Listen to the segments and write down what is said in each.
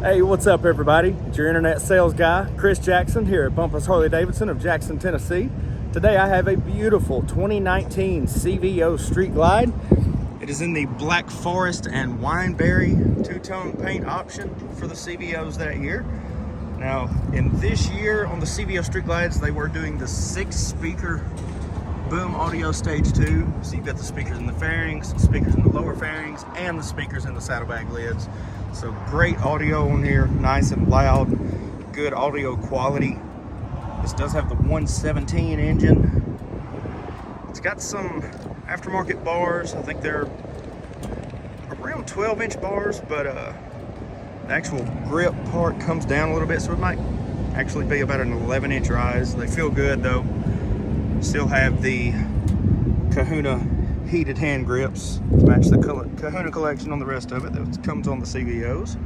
Hey, what's up everybody? It's your internet sales guy, Chris Jackson here at Bumpus Harley-Davidson of Jackson, Tennessee. Today I have a beautiful 2019 CVO Street Glide. It is in the Black Forest and Wineberry two-tone paint option for the CVOs that year. Now, in this year on the CVO Street Glides, they were doing the 6-speaker boom audio stage 2. So you've got the speakers in the fairings, speakers in the lower fairings, and the speakers in the saddlebag lids. So great audio on here, nice and loud, good audio quality. This does have the 117 engine. It's got some aftermarket bars. I think they're around 12-inch bars, but the actual grip part comes down a little bit, so it might actually be about an 11-inch rise. They feel good though. Still have the Kahuna heated hand grips to match the Kahuna collection on the rest of it that comes on the CVOs.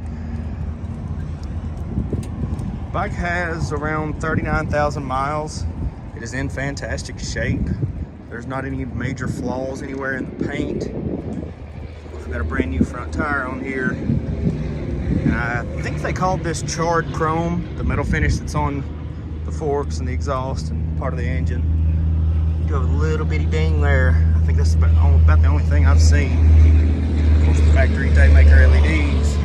Bike has around 39,000 miles. It is in fantastic shape. There's not any major flaws anywhere in the paint. We've got a brand new front tire on here. And I think they called this charred chrome, the metal finish that's on the forks and the exhaust and part of the engine. You have a little bitty ding there. I think that's about the only thing I've seen. Of course, the factory Daymaker LEDs.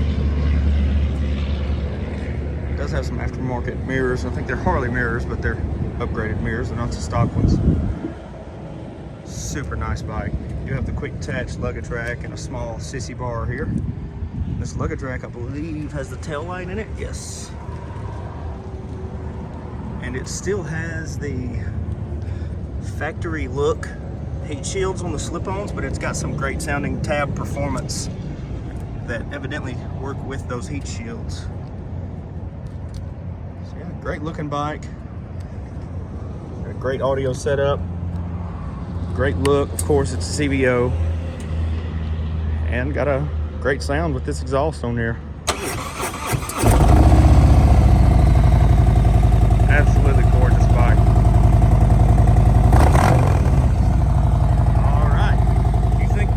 It does have some aftermarket mirrors. I think they're Harley mirrors, but they're upgraded mirrors. They're not the stock ones. Super nice bike. You have the quick attach luggage rack and a small sissy bar here. This luggage rack, I believe, has the tail light in it. Yes. And it still has the factory look heat shields on the slip-ons, but it's got some great sounding tab performance that evidently work with those heat shields. So yeah, great looking bike. Got a great audio setup. Great look. Of course, it's a CVO. And got a great sound with this exhaust on here. Absolutely gorgeous bike.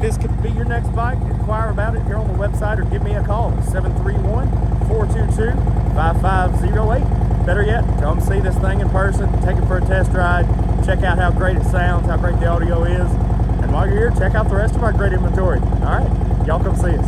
This could be your next bike. Inquire about it here on the website or give me a call at 731-422-5508. Better yet, come see this thing in person, take it for a test ride, check out how great it sounds, how great the audio is, and while you're here, check out the rest of our great inventory. All right, y'all come see us.